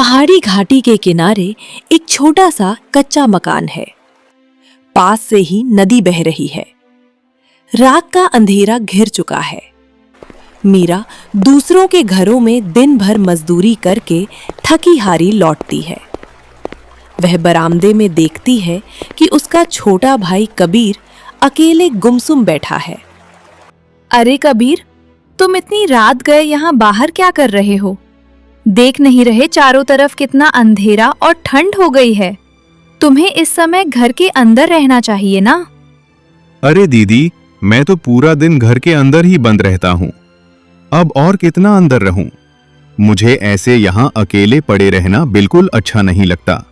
पहाड़ी घाटी के किनारे एक छोटा सा कच्चा मकान है। पास से ही नदी बह रही है। रात का अंधेरा घिर चुका है। मीरा दूसरों के घरों में दिन भर मजदूरी करके थकी हारी लौटती है। वह बरामदे में देखती है कि उसका छोटा भाई कबीर अकेले गुमसुम बैठा है। अरे कबीर, तुम इतनी रात गए यहाँ बाहर क्या कर रहे हो? देख नहीं रहे चारों तरफ कितना अंधेरा और ठंड हो गई है। तुम्हें इस समय घर के अंदर रहना चाहिए ना। अरे दीदी, मैं तो पूरा दिन घर के अंदर ही बंद रहता हूँ। अब और कितना अंदर रहूं? मुझे ऐसे यहाँ अकेले पड़े रहना बिल्कुल अच्छा नहीं लगता।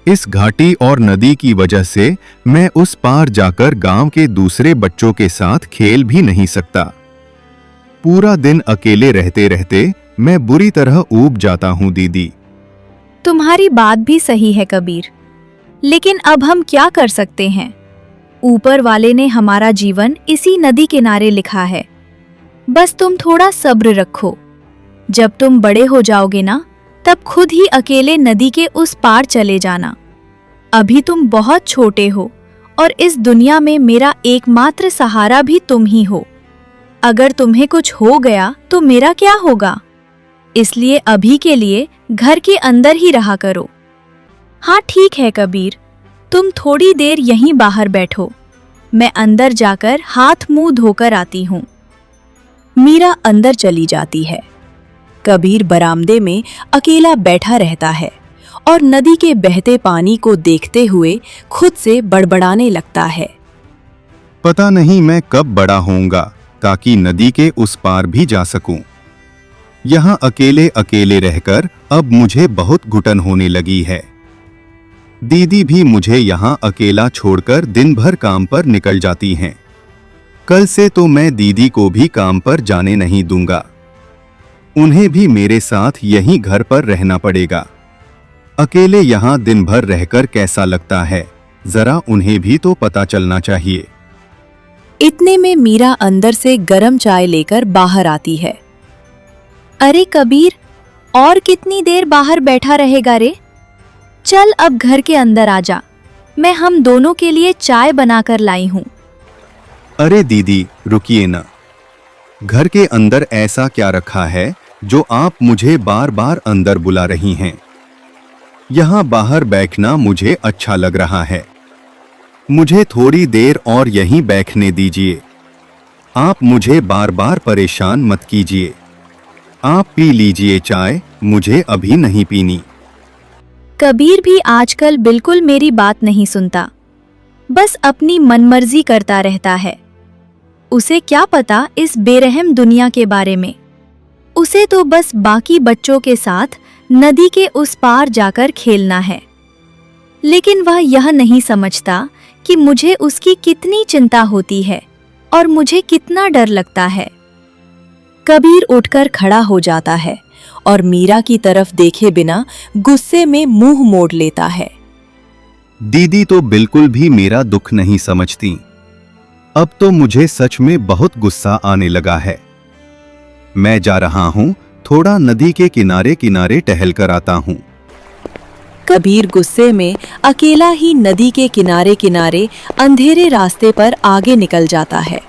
इस घाटी और नदी की वजह से मैं उस पार जाकर गांव के दूसरे बच्चों के साथ खेल भी नहीं सकता। पूरा दिन अकेले रहते रहते मैं बुरी तरह ऊब जाता हूँ दीदी। तुम्हारी बात भी सही है कबीर, लेकिन अब हम क्या कर सकते हैं? ऊपर वाले ने हमारा जीवन इसी नदी किनारे लिखा है। बस तुम थोड़ा सब्र रखो। जब तुम बड़े हो जाओगे ना, तब खुद ही अकेले नदी के उस पार चले जाना। अभी तुम बहुत छोटे हो और इस दुनिया में मेरा एकमात्र सहारा भी तुम ही हो। अगर तुम्हें कुछ हो गया तो मेरा क्या होगा? इसलिए अभी के लिए घर के अंदर ही रहा करो। हाँ ठीक है कबीर, तुम थोड़ी देर यहीं बाहर बैठो। मैं अंदर जाकर हाथ मुंह धोकर आती हूँ। मीरा अंदर चली जाती है। कबीर बरामदे में अकेला बैठा रहता है और नदी के बहते पानी को देखते हुए खुद से बड़बड़ाने लगता है। पता नहीं मैं कब बड़ा होऊंगा ताकि नदी के उस पार भी जा सकूं। यहाँ अकेले अकेले रहकर अब मुझे बहुत घुटन होने लगी है। दीदी भी मुझे यहाँ अकेला छोड़कर दिन भर काम पर निकल जाती हैं। कल से तो मैं दीदी को भी काम पर जाने नहीं दूंगा। उन्हें भी मेरे साथ यहीं घर पर रहना पड़ेगा। अकेले यहाँ दिन भर रहकर कैसा लगता है, जरा उन्हें भी तो पता चलना चाहिए। इतने में मीरा अंदर से गरम चाय लेकर बाहर आती है। अरे कबीर, और कितनी देर बाहर बैठा रहेगा रे? चल अब घर के अंदर आ जा। मैं हम दोनों के लिए चाय बनाकर लाई हूँ। अरे दीदी रुकिए ना। घर के अंदर ऐसा क्या रखा है जो आप मुझे बार बार अंदर बुला रही हैं? यहाँ बाहर बैठना मुझे अच्छा लग रहा है। मुझे थोड़ी देर और यहीं बैठने दीजिए। आप मुझे बार बार परेशान मत कीजिए। आप पी लीजिए चाय, मुझे अभी नहीं पीनी। कबीर भी आजकल बिल्कुल मेरी बात नहीं सुनता, बस अपनी मनमर्जी करता रहता है। उसे क्या पता इस बेरहम दुनिया के बारे में। उसे तो बस बाकी बच्चों के साथ नदी के उस पार जाकर खेलना है। लेकिन वह यह नहीं समझता कि मुझे उसकी कितनी चिंता होती है और मुझे कितना डर लगता है। कबीर उठकर खड़ा हो जाता है और मीरा की तरफ देखे बिना गुस्से में मुंह मोड़ लेता है। दीदी तो बिल्कुल भी मेरा दुख नहीं समझती। अब तो मुझे सच में बहुत गुस्सा आने लगा है। मैं जा रहा हूँ, थोड़ा नदी के किनारे किनारे टहल कर आता हूँ। कबीर गुस्से में अकेला ही नदी के किनारे किनारे अंधेरे रास्ते पर आगे निकल जाता है।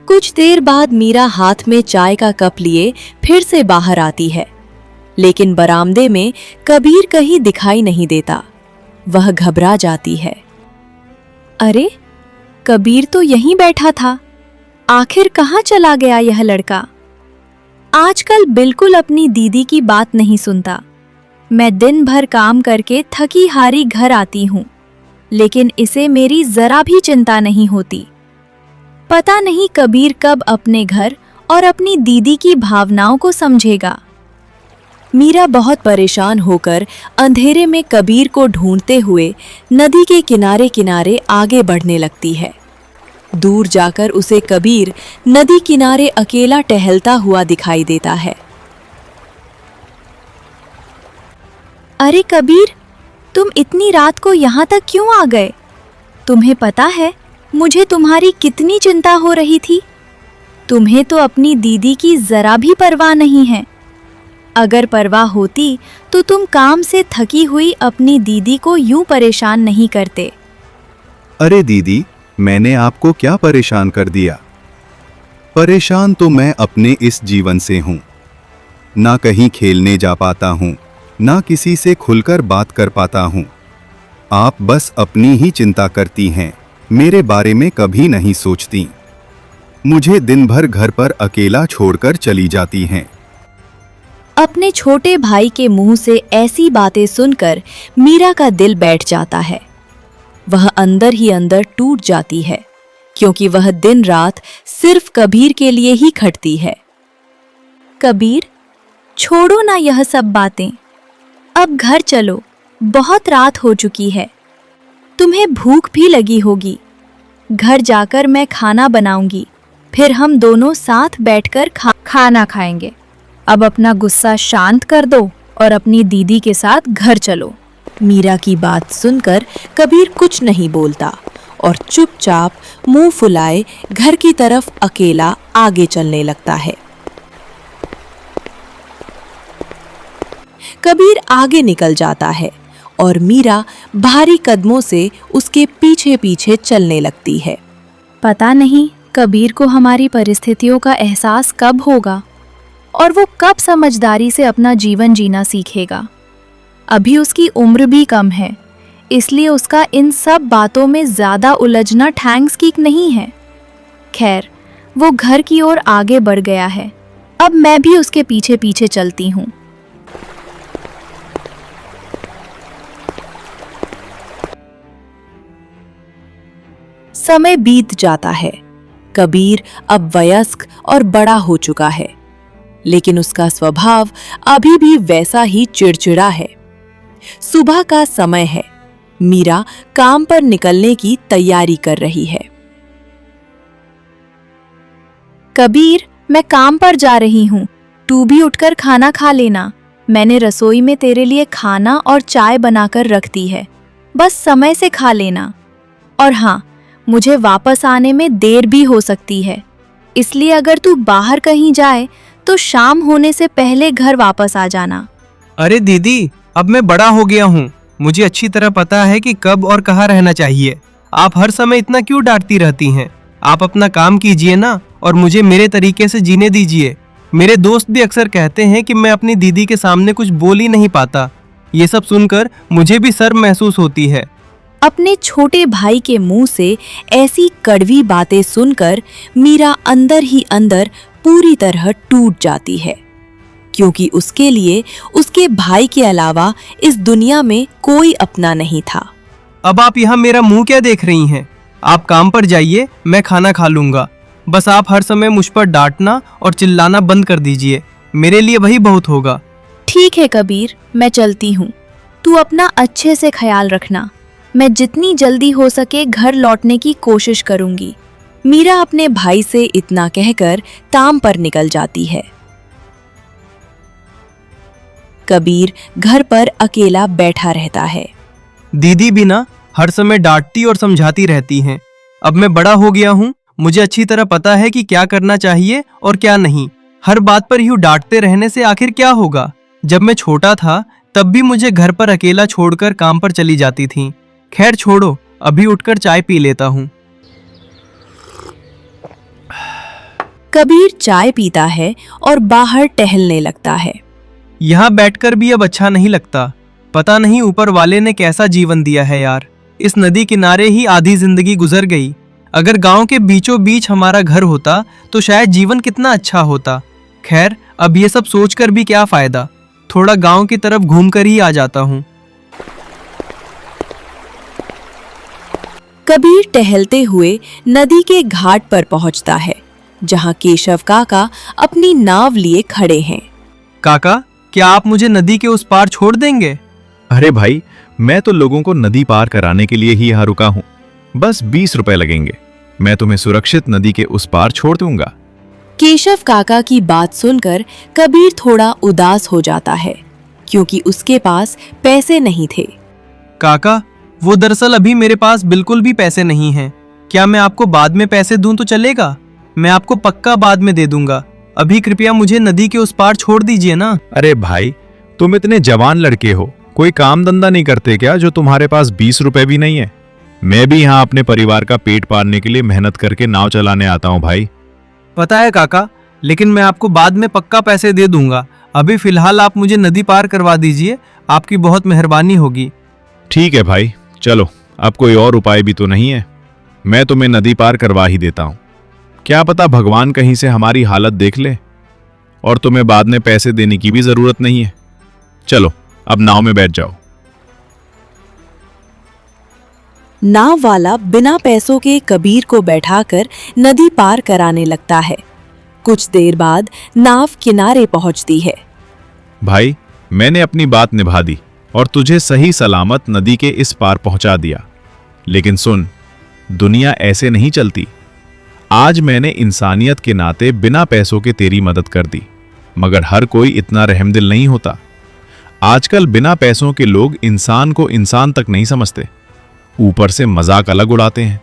कुछ देर बाद मीरा हाथ में चाय का कप लिए फिर से बाहर आती है, लेकिन बरामदे में कबीर कहीं दिखाई नहीं देता। वह घबरा जाती है। अरे, कबीर तो यहीं बैठा था। आखिर कहाँ चला गया यह लड़का? आजकल बिल्कुल अपनी दीदी की बात नहीं सुनता। मैं दिन भर काम करके थकी हारी घर आती हूँ, लेकिन इसे मेरी जरा भी चिंता नहीं होती। पता नहीं कबीर कब अपने घर और अपनी दीदी की भावनाओं को समझेगा। मीरा बहुत परेशान होकर अंधेरे में कबीर को ढूंढते हुए नदी के किनारे किनारे आगे बढ़ने लगती है। दूर जाकर उसे कबीर नदी किनारे अकेला टहलता हुआ दिखाई देता है। अरे कबीर, तुम इतनी रात को यहाँ तक क्यों आ गए? तुम्हें पता है मुझे तुम्हारी कितनी चिंता हो रही थी। तुम्हें तो अपनी दीदी की जरा भी परवाह नहीं है। अगर परवाह होती तो तुम काम से थकी हुई अपनी दीदी को यूं परेशान नहीं करते। अरे दीदी, मैंने आपको क्या परेशान कर दिया? परेशान तो मैं अपने इस जीवन से हूं। ना कहीं खेलने जा पाता हूं, ना किसी से खुलकर बात कर पाता हूं। आप बस अपनी ही चिंता करती हैं, मेरे बारे में कभी नहीं सोचती। मुझे दिन भर घर पर अकेला छोड़कर चली जाती हैं। अपने छोटे भाई के मुंह से ऐसी बातें सुनकर मीरा का दिल बैठ जाता है। वह अंदर ही अंदर टूट जाती है, क्योंकि वह दिन रात सिर्फ कबीर के लिए ही खटती है। कबीर, छोड़ो ना यह सब बातें, अब घर चलो, बहुत रात हो चुकी है। तुम्हें भूख भी लगी होगी। घर जाकर मैं खाना बनाऊंगी, फिर हम दोनों साथ बैठकर खाना खाएंगे। अब अपना गुस्सा शांत कर दो और अपनी दीदी के साथ घर चलो। मीरा की बात सुनकर कबीर कुछ नहीं बोलता और चुपचाप मुंह फुलाए घर की तरफ अकेला आगे चलने लगता है। कबीर आगे निकल जाता है और मीरा भारी कदमों से उसके पीछे पीछे चलने लगती है। पता नहीं कबीर को हमारी परिस्थितियों का एहसास कब होगा और वो कब समझदारी से अपना जीवन जीना सीखेगा। अभी उसकी उम्र भी कम है, इसलिए उसका इन सब बातों में ज्यादा उलझना थैंक्स की नहीं है। खैर, वो घर की ओर आगे बढ़ गया है। अब मैं भी उसके पीछे पीछे चलती हूँ। समय बीत जाता है। कबीर अब वयस्क और बड़ा हो चुका है, लेकिन उसका स्वभाव अभी भी वैसा ही चिड़चिड़ा है। सुबह का समय है। मीरा काम पर निकलने की तैयारी कर रही है। कबीर, मैं काम पर जा रही हूँ, तू भी उठकर खाना खा लेना। मैंने रसोई में तेरे लिए खाना और चाय बनाकर रख दी है, बस समय से खा लेना। और हाँ, मुझे वापस आने में देर भी हो सकती है, इसलिए अगर तू बाहर कहीं जाए तो शाम होने से पहले घर वापस आ जाना। अरे दीदी, अब मैं बड़ा हो गया हूँ, मुझे अच्छी तरह पता है कि कब और कहाँ रहना चाहिए। आप हर समय इतना क्यों डांटती रहती हैं? आप अपना काम कीजिए ना और मुझे मेरे तरीके से जीने दीजिए। मेरे दोस्त भी अक्सर कहते हैं कि मैं अपनी दीदी के सामने कुछ बोल ही नहीं पाता। ये सब सुनकर मुझे भी शर्म महसूस होती है। अपने छोटे भाई के मुंह से ऐसी कड़वी बातें सुनकर मीरा अंदर ही अंदर पूरी तरह टूट जाती है, क्योंकि उसके लिए उसके भाई के अलावा इस दुनिया में कोई अपना नहीं था। अब आप यहाँ मेरा मुंह क्या देख रही हैं? आप काम पर जाइए, मैं खाना खा लूंगा। बस आप हर समय मुझ पर डांटना और चिल्लाना बंद कर दीजिए, मेरे लिए वही बहुत होगा। ठीक है कबीर, मैं चलती हूँ। तू अपना अच्छे से ख्याल रखना। मैं जितनी जल्दी हो सके घर लौटने की कोशिश करूंगी। मीरा अपने भाई से इतना कहकर काम पर निकल जाती है। कबीर घर पर अकेला बैठा रहता है। दीदी भी ना हर समय डांटती और समझाती रहती हैं। अब मैं बड़ा हो गया हूँ, मुझे अच्छी तरह पता है कि क्या करना चाहिए और क्या नहीं। हर बात पर यूं डांटते रहने से आखिर क्या होगा? जब मैं छोटा था तब भी मुझे घर पर अकेला छोड़कर काम पर चली जाती थीं। खैर छोड़ो, अभी उठकर चाय पी लेता हूँ। कबीर चाय पीता है और बाहर टहलने लगता है। यहाँ बैठकर भी अब अच्छा नहीं लगता। पता नहीं ऊपर वाले ने कैसा जीवन दिया है यार। इस नदी किनारे ही आधी जिंदगी गुजर गई। अगर गांव के बीचों बीच हमारा घर होता तो शायद जीवन कितना अच्छा होता। खैर, अब ये सब सोचकर भी क्या फायदा। थोड़ा गांव की तरफ घूमकर ही आ जाता हूँ। कबीर टहलते हुए नदी के घाट पर पहुंचता है, जहां केशव काका अपनी नाव लिए खड़े हैं। काका, क्या आप मुझे नदी के उस पार छोड़ देंगे? अरे भाई, मैं तो लोगों को नदी पार कराने के लिए ही यहाँ रुका हूँ। बस 20 रुपए लगेंगे, मैं तुम्हें सुरक्षित नदी के उस पार छोड़ दूंगा। केशव काका की बात सुनकर कबीर थोड़ा उदास हो जाता है, क्योंकि उसके पास पैसे नहीं थे। काका, वो दरअसल अभी मेरे पास बिल्कुल भी पैसे नहीं हैं। क्या मैं आपको बाद में पैसे दूं तो चलेगा? मैं आपको पक्का बाद में दे दूंगा। अभी कृपया मुझे नदी के उस पार छोड़ दीजिए ना। अरे भाई, तुम इतने जवान लड़के हो, कोई काम धंधा नहीं करते क्या जो तुम्हारे पास 20 रुपए भी नहीं है? मैं भी यहाँ अपने परिवार का पेट पालने के लिए मेहनत करके नाव चलाने आता हूँ भाई। पता है काका, लेकिन मैं आपको बाद में पक्का पैसे दे दूंगा। अभी फिलहाल आप मुझे नदी पार करवा दीजिए, आपकी बहुत मेहरबानी होगी। ठीक है भाई, चलो, अब कोई और उपाय भी तो नहीं है। मैं तुम्हें नदी पार करवा ही देता हूँ। क्या पता भगवान कहीं से हमारी हालत देख ले और तुम्हें बाद में पैसे देने की भी जरूरत नहीं है। चलो, अब नाव में बैठ जाओ। नाव वाला बिना पैसों के कबीर को बैठाकर नदी पार कराने लगता है। कुछ देर बाद नाव किनारे पहुंचती है। भाई, मैंने अपनी बात निभा दी और तुझे सही सलामत नदी के इस पार पहुंचा दिया। लेकिन सुन, दुनिया ऐसे नहीं चलती। आज मैंने इंसानियत के नाते बिना पैसों के तेरी मदद कर दी, मगर हर कोई इतना रहमदिल नहीं होता। आजकल बिना पैसों के लोग इंसान को इंसान तक नहीं समझते, ऊपर से मजाक अलग उड़ाते हैं।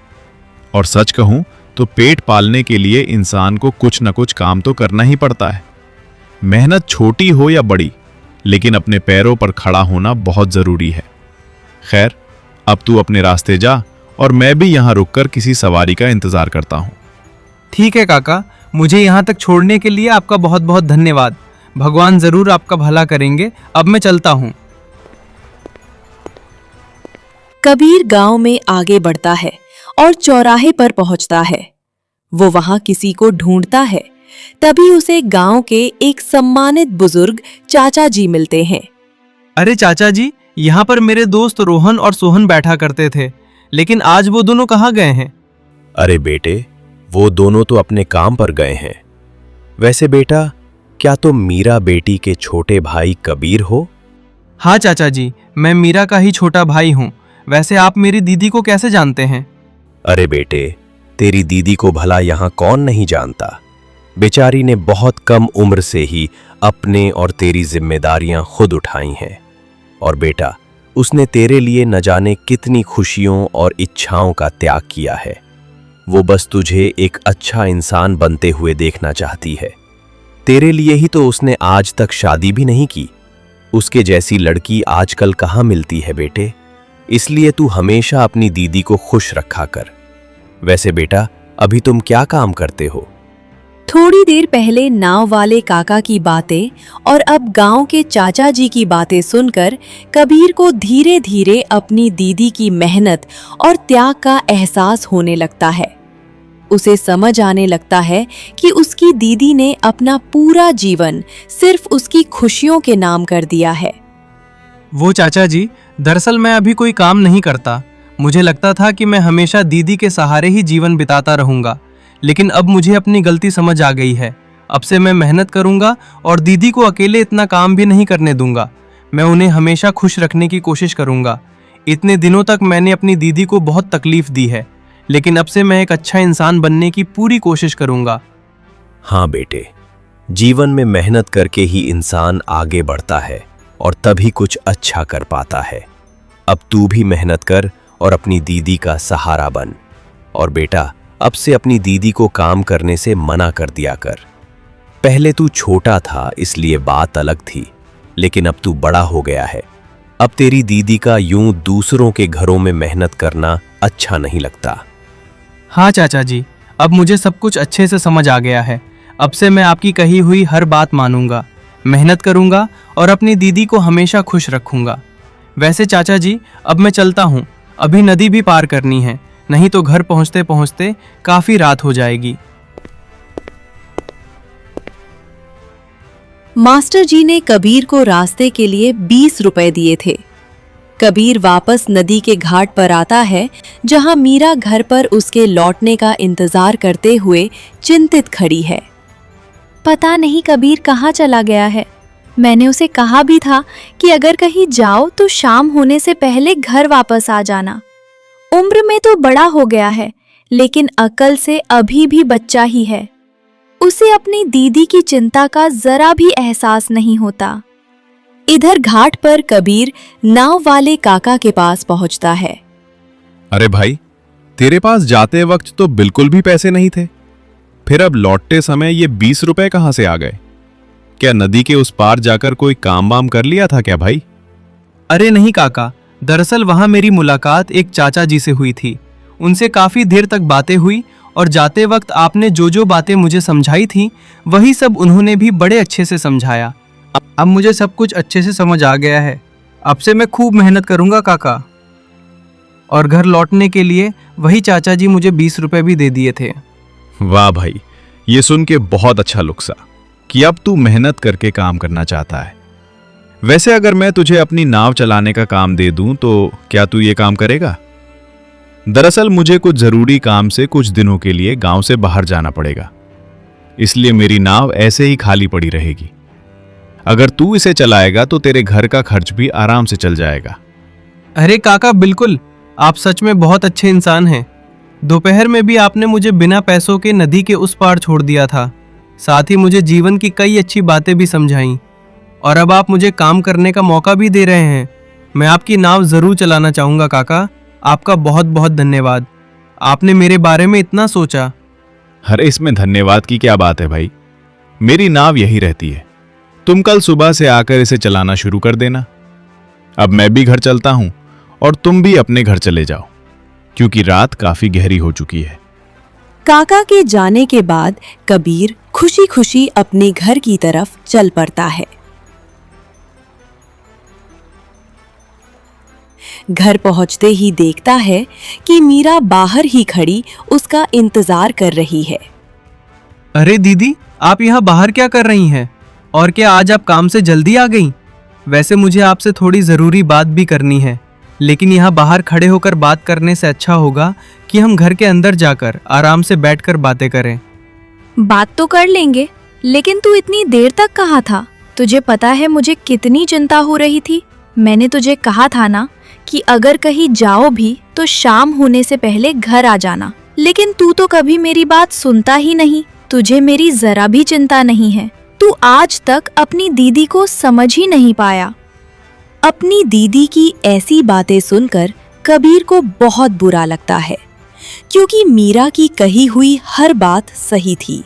और सच कहूं तो पेट पालने के लिए इंसान को कुछ न कुछ काम तो करना ही पड़ता है। मेहनत छोटी हो या बड़ी, लेकिन अपने पैरों पर खड़ा होना बहुत जरूरी है। खैर, अब तू अपने रास्ते जा और मैं भी यहां रुककर किसी सवारी का इंतजार करता हूं। ठीक है काका, मुझे यहाँ तक छोड़ने के लिए आपका बहुत बहुत धन्यवाद। भगवान जरूर आपका भला करेंगे। अब मैं चलता हूँ। कबीर गांव में आगे बढ़ता है और चौराहे पर पहुंचता है। वो वहां किसी को ढूंढता है। तभी उसे गांव के एक सम्मानित बुजुर्ग चाचा जी मिलते हैं। अरे चाचा जी, यहाँ पर मेरे दोस्त रोहन और सोहन बैठा करते थे, लेकिन आज वो दोनों कहाँ गए हैं? अरे बेटे, वो दोनों तो अपने काम पर गए हैं। वैसे बेटा, क्या तुम मीरा बेटी के छोटे भाई कबीर हो? हाँ चाचा जी, मैं मीरा का ही छोटा भाई हूँ। वैसे आप मेरी दीदी को कैसे जानते हैं? अरे बेटे, तेरी दीदी को भला यहाँ कौन नहीं जानता। बेचारी ने बहुत कम उम्र से ही अपने और तेरी जिम्मेदारियां खुद उठाई हैं। और बेटा, उसने तेरे लिए न जाने कितनी खुशियों और इच्छाओं का त्याग किया है। वो बस तुझे एक अच्छा इंसान बनते हुए देखना चाहती है। तेरे लिए ही तो उसने आज तक शादी भी नहीं की। उसके जैसी लड़की आजकल कहाँ मिलती है बेटे। इसलिए तू हमेशा अपनी दीदी को खुश रखा कर। वैसे बेटा, अभी तुम क्या काम करते हो? थोड़ी देर पहले नाव वाले काका की बातें और अब गांव के चाचा जी की बातें सुनकर कबीर को धीरे धीरे अपनी दीदी की मेहनत और त्याग का एहसास होने लगता है। उसे समझ आने लगता है कि उसकी दीदी ने अपना पूरा जीवन सिर्फ उसकी खुशियों के नाम कर दिया है। वो चाचा जी, दरअसल मैं अभी कोई काम नहीं करता। मुझे लगता था कि मैं हमेशा दीदी के सहारे ही जीवन बिताता रहूंगा, लेकिन अब मुझे अपनी गलती समझ आ गई है। अब से मैं मेहनत करूंगा और दीदी को अकेले इतना काम भी नहीं करने दूंगा। मैं उन्हें हमेशा खुश रखने की कोशिश करूंगा। इतने दिनों तक मैंने अपनी दीदी को बहुत तकलीफ दी है, लेकिन अब से मैं एक अच्छा इंसान बनने की पूरी कोशिश करूंगा। हाँ बेटे, जीवन में मेहनत करके ही इंसान आगे बढ़ता है और तभी कुछ अच्छा कर पाता है। अब तू भी मेहनत कर और अपनी दीदी का सहारा बन। और बेटा, अब से अपनी दीदी को काम करने से मना कर दिया कर। पहले तू छोटा था इसलिए बात अलग थी, लेकिन अब तू बड़ा हो गया है। अब तेरी दीदी का यूं दूसरों के घरों में मेहनत करना अच्छा नहीं लगता। हाँ चाचा जी, अब मुझे सब कुछ अच्छे से समझ आ गया है। अब से मैं आपकी कही हुई हर बात मानूंगा, मेहनत करूंगा और अपनी दीदी को हमेशा खुश रखूंगा। वैसे चाचा जी, अब मैं चलता हूँ। अभी नदी भी पार करनी है, नहीं तो घर पहुंचते पहुंचते काफी रात हो जाएगी। मास्टर जी ने कबीर को रास्ते के लिए 20 रुपए दिए थे। कबीर वापस नदी के घाट पर आता है, जहां मीरा घर पर उसके लौटने का इंतजार करते हुए चिंतित खड़ी है। पता नहीं कबीर कहाँ चला गया है। मैंने उसे कहा भी था कि अगर कहीं जाओ तो शाम होने से पहले घर वापस आ जाना। उम्र में तो बड़ा हो गया है, लेकिन अकल से अभी भी बच्चा ही है। उसे अपनी दीदी की चिंता का जरा भी एहसास नहीं होता। इधर घाट पर कबीर नाव वाले काका के पास पहुंचता है। अरे भाई, तेरे पास जाते वक्त तो बिल्कुल भी पैसे नहीं थे। फिर अब लौटते समय ये 20 रुपए कहां से आ गए? क्या नदी के उस पार जाकर कोई काम वाम कर लिया था क्या भाई? अरे नहीं काका, दरअसल वहां मेरी मुलाकात एक चाचा जी से हुई थी। उनसे काफी देर तक बातें हुई और जाते वक्त आपने जो जो बातें मुझे समझाई थी वही सब उन्होंने भी बड़े अच्छे से समझाया। अब मुझे सब कुछ अच्छे से समझ आ गया है। अब से मैं खूब मेहनत करूंगा काका। और घर लौटने के लिए वही चाचा जी मुझे 20 रुपए भी दे दिए थे। वाह भाई, ये सुन के बहुत अच्छा लुक्सा कि अब तू मेहनत करके काम करना चाहता है। वैसे अगर मैं तुझे अपनी नाव चलाने का काम दे दूं तो क्या तू ये काम करेगा? दरअसल मुझे कुछ जरूरी काम से कुछ दिनों के लिए गांव से बाहर जाना पड़ेगा, इसलिए मेरी नाव ऐसे ही खाली पड़ी रहेगी। अगर तू इसे चलाएगा तो तेरे घर का खर्च भी आराम से चल जाएगा। अरे काका बिल्कुल, आप सच में बहुत अच्छे इंसान हैं। दोपहर में भी आपने मुझे बिना पैसों के नदी के उस पार छोड़ दिया था। साथ ही मुझे जीवन की कई अच्छी बातें भी समझाईं। और अब आप मुझे काम करने का मौका भी दे रहे हैं। मैं आपकी नाव जरूर चलाना चाहूंगा काका। आपका बहुत बहुत धन्यवाद। आपने मेरे बारे में इतना सोचा। अरे इसमें धन्यवाद की क्या बात है भाई, मेरी नाव यही रहती है। तुम कल सुबह से आकर इसे चलाना शुरू कर देना। अब मैं भी घर चलता हूं और तुम भी अपने घर चले जाओ, क्योंकि रात काफी गहरी हो चुकी है। काका के जाने के बाद कबीर खुशी खुशी अपने घर की तरफ चल पड़ता है। घर पहुंचते ही देखता है कि मीरा बाहर ही खड़ी उसका इंतजार कर रही है। अरे दीदी, आप यहाँ बाहर क्या कर रही हैं? और क्या आज आप काम से जल्दी आ गईं? वैसे मुझे आपसे थोड़ी ज़रूरी बात भी करनी है, लेकिन यहाँ बाहर खड़े होकर बात करने से अच्छा होगा कि हम घर के अंदर जाकर आराम से बैठकर बातें करें। बात तो कर लेंगे, लेकिन तू इतनी देर तक कहाँ था? तुझे पता है मुझे कितनी चिंता हो रही थी। मैंने तुझे कहा था ना कि अगर कहीं जाओ भी तो शाम होने से पहले घर आ जाना, लेकिन तू तो कभी मेरी बात सुनता ही नहीं। तुझे मेरी जरा भी चिंता नहीं है। तू आज तक अपनी दीदी को समझ ही नहीं पाया। अपनी दीदी की ऐसी बातें सुनकर कबीर को बहुत बुरा लगता है, क्योंकि मीरा की कही हुई हर बात सही थी।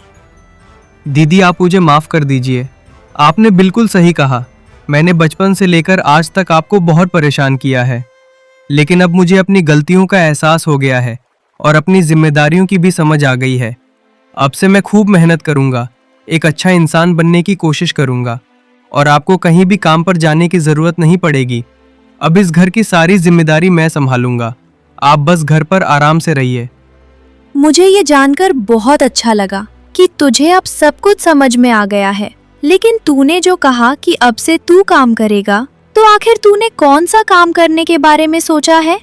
दीदी, आप मुझे माफ़ कर दीजिए। आपने बिल्कुल सही कहा। मैंने बचपन से लेकर आज तक आपको बहुत परेशान किया है, लेकिन अब मुझे अपनी गलतियों का एहसास हो गया है और अपनी जिम्मेदारियों की भी समझ आ गई है। अब से मैं खूब मेहनत करूंगा, एक अच्छा इंसान बनने की कोशिश करूंगा और आपको कहीं भी काम पर जाने की ज़रूरत नहीं पड़ेगी। अब इस घर की सारी जिम्मेदारी मैं संभालूंगा। आप बस घर पर आराम से रहिए। मुझे ये जानकर बहुत अच्छा लगा कि तुझे अब सब कुछ समझ में आ गया है, लेकिन तूने जो कहा कि अब से तू काम करेगा, तो आखिर तूने कौन सा काम करने के बारे में सोचा है?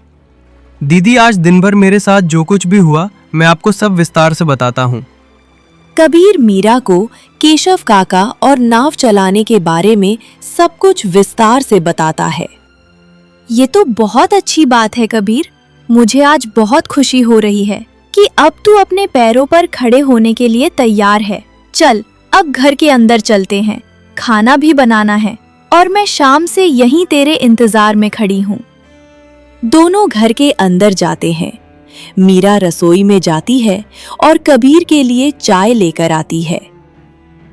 दीदी, आज दिन भर मेरे साथ जो कुछ भी हुआ मैं आपको सब विस्तार से बताता हूँ। कबीर मीरा को केशव काका और नाव चलाने के बारे में सब कुछ विस्तार से बताता है। ये तो बहुत अच्छी बात है कबीर। मुझे आज बहुत खुशी हो रही है कि अब तू अपने पैरों पर खड़े होने के लिए तैयार है। चल, अब घर के अंदर चलते हैं। खाना भी बनाना है और मैं शाम से यहीं तेरे इंतजार में खड़ी हूँ। दोनों घर के अंदर जाते हैं। मीरा रसोई में जाती है और कबीर के लिए चाय लेकर आती है।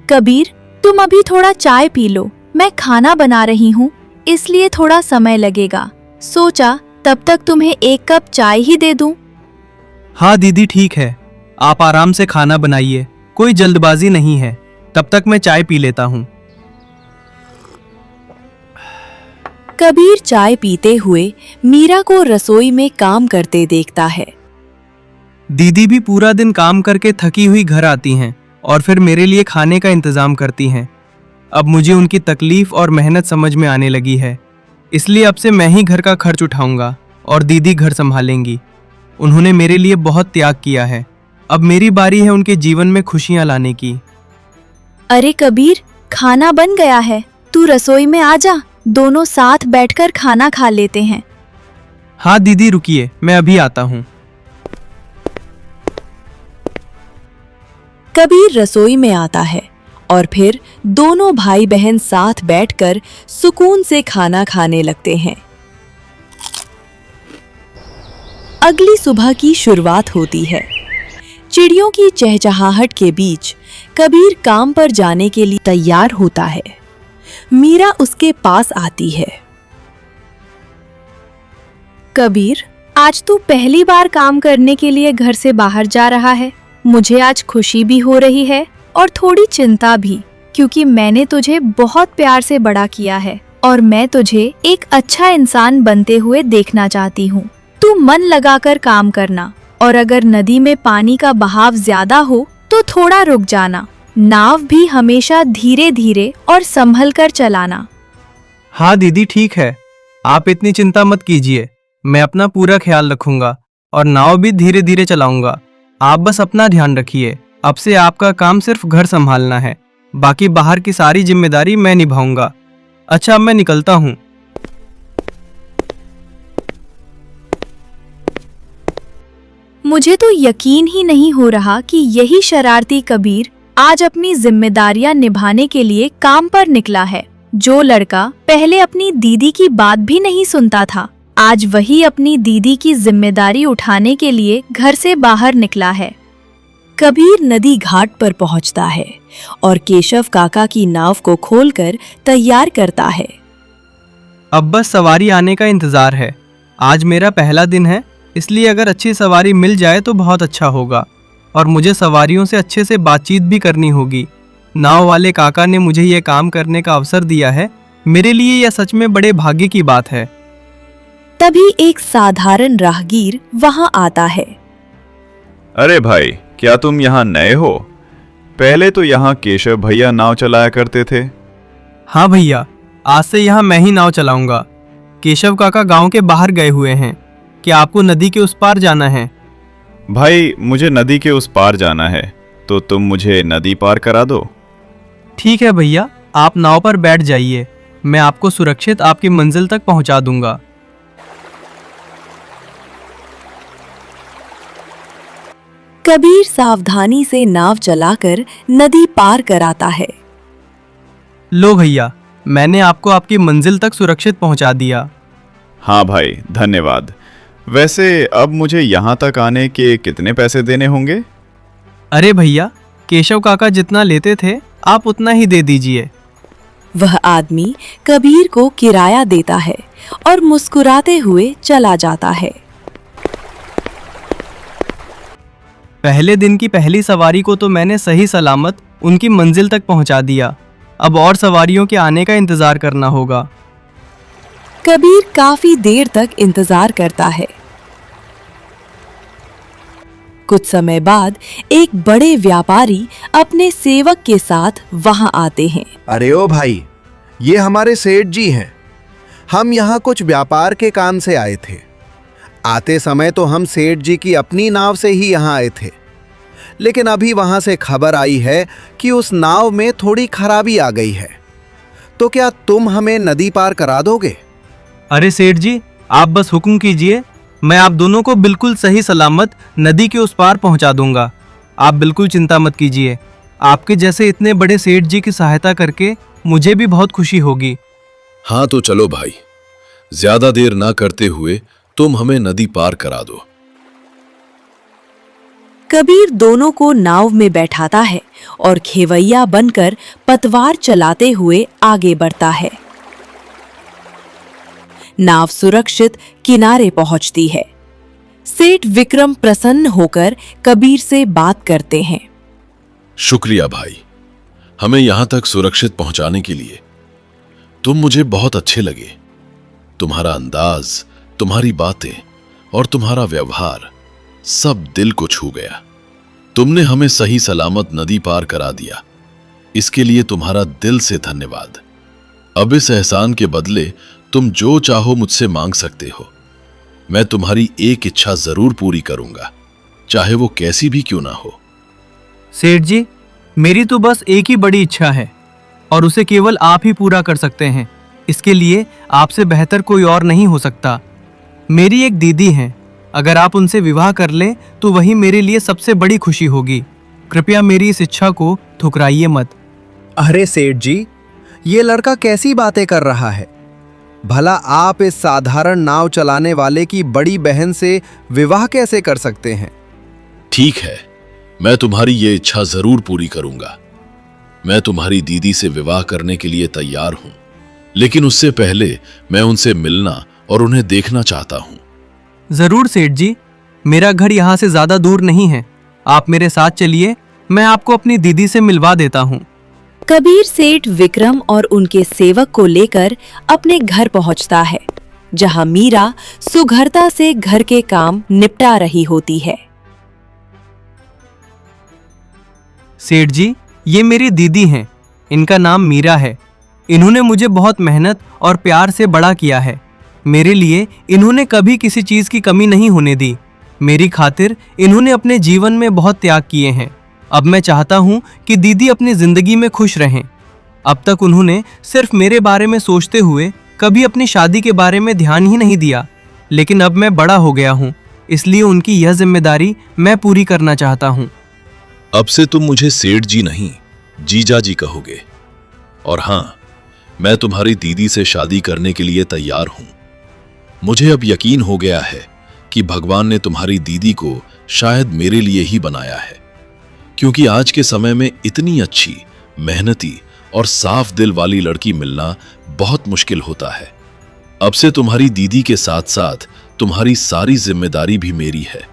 कबीर, तुम अभी थोड़ा चाय पी लो। मैं खाना बना रही हूँ, इसलिए थोड़ा समय लगेगा। सोचा तब तक तुम्हें एक कप चाय ही दे दूं। हाँ दीदी, ठीक है। आप आराम से खाना बनाइए, कोई जल्दबाजी नहीं है। तब तक मैं चाय पी लेता हूँ। कबीर चाय पीते हुए मीरा को रसोई में काम करते देखता है। दीदी भी पूरा दिन काम करके थकी हुई घर आती हैं और फिर मेरे लिए खाने का इंतजाम करती हैं। अब मुझे उनकी तकलीफ और मेहनत समझ में आने लगी है, इसलिए अब से मैं ही घर का खर्च उठाऊंगा और दीदी घर संभालेंगी। उन्होंने मेरे लिए बहुत त्याग किया है। अब मेरी बारी है उनके जीवन में खुशियां लाने की। अरे कबीर, खाना बन गया है, तू रसोई में आ जा। दोनों साथ बैठकर खाना खा लेते हैं। हाँ दीदी, रुकिए, मैं अभी आता हूँ। कबीर रसोई में आता है और फिर दोनों भाई बहन साथ बैठकर सुकून से खाना खाने लगते हैं। अगली सुबह की शुरुआत होती है। चिड़ियों की चहचहाहट के बीच कबीर काम पर जाने के लिए तैयार होता है। मीरा उसके पास आती है। कबीर, आज तू पहली बार काम करने के लिए घर से बाहर जा रहा है। मुझे आज खुशी भी हो रही है और थोड़ी चिंता भी, क्योंकि मैंने तुझे बहुत प्यार से बड़ा किया है और मैं तुझे एक अच्छा इंसान बनते हुए देखना चाहती हूँ। तू मन लगाकर काम करना और अगर नदी में पानी का बहाव ज्यादा हो तो थोड़ा रुक जाना। नाव भी हमेशा धीरे धीरे और संभल कर चलाना। हाँ दीदी, ठीक है। आप इतनी चिंता मत कीजिए, मैं अपना पूरा ख्याल रखूंगा और नाव भी धीरे धीरे चलाऊंगा। आप बस अपना ध्यान रखिए। अब से आपका काम सिर्फ घर संभालना है, बाकी बाहर की सारी जिम्मेदारी मैं निभाऊंगा। अच्छा, अब मैं निकलता हूँ। मुझे तो यकीन ही नहीं हो रहा कि यही शरारती कबीर आज अपनी जिम्मेदारियां निभाने के लिए काम पर निकला है। जो लड़का पहले अपनी दीदी की बात भी नहीं सुनता था, आज वही अपनी दीदी की जिम्मेदारी उठाने के लिए घर से बाहर निकला है। कबीर नदी घाट पर पहुंचता है और केशव काका की नाव को खोलकर तैयार करता है। अब बस सवारी आने का इंतजार है। आज मेरा पहला दिन है, इसलिए अगर अच्छी सवारी मिल जाए तो बहुत अच्छा होगा और मुझे सवारियों से अच्छे से बातचीत भी करनी होगी। नाव वाले काका ने मुझे ये काम करने का अवसर दिया है। मेरे लिए यह सच में बड़े भाग्य की बात है। तभी एक साधारण राहगीर वहां आता है। अरे भाई, क्या तुम यहाँ नए हो? पहले तो यहाँ केशव भैया नाव चलाया करते थे। हाँ भैया, आज से यहाँ मैं ही नाव चलाऊंगा। केशव काका गांव के बाहर गए हुए हैं। क्या आपको नदी के उस पार जाना है? भाई, मुझे नदी के उस पार जाना है, तो तुम मुझे नदी पार करा दो। ठीक है भैया, आप नाव पर बैठ जाइए। मैं आपको सुरक्षित आपकी मंजिल तक पहुंचा दूंगा। कबीर सावधानी से नाव चलाकर नदी पार कराता है। लो भैया, मैंने आपको आपकी मंजिल तक सुरक्षित पहुंचा दिया। हाँ भाई, धन्यवाद। वैसे अब मुझे यहाँ तक आने के कितने पैसे देने होंगे? अरे भैया, केशव काका जितना लेते थे आप उतना ही दे दीजिए। वह आदमी कबीर को किराया देता है और मुस्कुराते हुए चला जाता है। पहले दिन की पहली सवारी को तो मैंने सही सलामत उनकी मंजिल तक पहुंचा दिया। अब और सवारियों के आने का इंतजार करना होगा। कबीर काफी देर तक इंतजार करता है। कुछ समय बाद एक बड़े व्यापारी अपने सेवक के साथ वहां आते हैं। अरे ओ भाई, ये हमारे सेठ जी हैं। हम यहाँ कुछ व्यापार के काम से आए थे। आते समय तो हम सेठ जी की अपनी नाव से ही यहाँ आए थे, लेकिन अभी वहाँ से खबर आई है कि उस नाव में थोड़ी खराबी आ गई है। तो क्या तुम हमें नदी पार करा दोगे? अरे सेठ जी, आप बस हुक्म कीजिए, मैं आप दोनों को बिल्कुल सही सलामत नदी के उस पार पहुंचा दूंगा। आप बिल्कुल चिंता मत कीजिए। आपके जैसे इतने बड़े सेठ जी की सहायता करके मुझे भी बहुत खुशी होगी। हाँ तो चलो भाई, ज्यादा देर ना करते हुए तुम हमें नदी पार करा दो। कबीर दोनों को नाव में बैठाता है और खेवैया बनकर पतवार चलाते हुए आगे बढ़ता है। नाव सुरक्षित किनारे पहुंचती है। सेठ विक्रम प्रसन्न होकर कबीर से बात करते हैं। शुक्रिया भाई, हमें यहां तक सुरक्षित पहुंचाने के लिए। तुम मुझे बहुत अच्छे लगे। तुम्हारा अंदाज, तुम्हारी बातें और तुम्हारा व्यवहार सब दिल को छू गया। तुमने हमें सही सलामत नदी पार करा दिया, इसके लिए तुम्हारा दिल से धन्यवाद। अब इस एहसान के बदले तुम जो चाहो मुझसे मांग सकते हो। मैं तुम्हारी एक इच्छा जरूर पूरी करूंगा, चाहे वो कैसी भी क्यों ना हो। सेठ जी, मेरी तो बस एक ही बड़ी इच्छा है और उसे केवल आप ही पूरा कर सकते हैं। इसके लिए आपसे बेहतर कोई और नहीं हो सकता। मेरी एक दीदी हैं, अगर आप उनसे विवाह कर लें तो वही मेरे लिए सबसे बड़ी खुशी होगी। कृपया मेरी इस इच्छा को ठुकराइए मत। अरे सेठ जी, ये लड़का कैसी बातें कर रहा है? भला आप इस साधारण नाव चलाने वाले की बड़ी बहन से विवाह कैसे कर सकते हैं? ठीक है, मैं तुम्हारी ये इच्छा जरूर पूरी करूंगा। मैं तुम्हारी दीदी से विवाह करने के लिए तैयार हूं, लेकिन उससे पहले मैं उनसे मिलना और उन्हें देखना चाहता हूं। जरूर सेठ जी, मेरा घर यहाँ से ज्यादा दूर नहीं है। आप मेरे साथ चलिए, मैं आपको अपनी दीदी से मिलवा देता हूँ। कबीर सेठ विक्रम और उनके सेवक को लेकर अपने घर पहुंचता है, जहां मीरा सुघरता से घर के काम निपटा रही होती है। सेठ जी, ये मेरी दीदी हैं। इनका नाम मीरा है। इन्होंने मुझे बहुत मेहनत और प्यार से बड़ा किया है। मेरे लिए इन्होंने कभी किसी चीज की कमी नहीं होने दी। मेरी खातिर इन्होंने अपने जीवन में बहुत त्याग किए हैं। अब मैं चाहता हूँ कि दीदी अपनी जिंदगी में खुश रहें। अब तक उन्होंने सिर्फ मेरे बारे में सोचते हुए कभी अपनी शादी के बारे में ध्यान ही नहीं दिया, लेकिन अब मैं बड़ा हो गया हूँ, इसलिए उनकी यह जिम्मेदारी मैं पूरी करना चाहता हूँ। अब से तुम मुझे सेठ जी नहीं, जीजा जी कहोगे। और हाँ, मैं तुम्हारी दीदी से शादी करने के लिए तैयार हूं। मुझे अब यकीन हो गया है कि भगवान ने तुम्हारी दीदी को शायद मेरे लिए ही बनाया है, क्योंकि आज के समय में इतनी अच्छी, मेहनती और साफ दिल वाली लड़की मिलना बहुत मुश्किल होता है। अब से तुम्हारी दीदी के साथ साथ तुम्हारी सारी जिम्मेदारी भी मेरी है।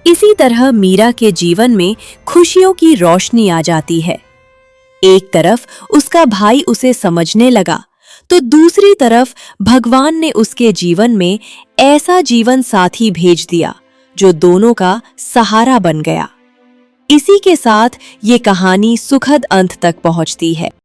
इसी तरह मीरा के जीवन में खुशियों की रोशनी आ जाती है। एक तरफ उसका भाई उसे समझने लगा, तो दूसरी तरफ भगवान ने उसके जीवन में ऐसा जीवन साथी भेज दिया जो दोनों का सहारा बन गया। इसी के साथ ये कहानी सुखद अंत तक पहुंचती है।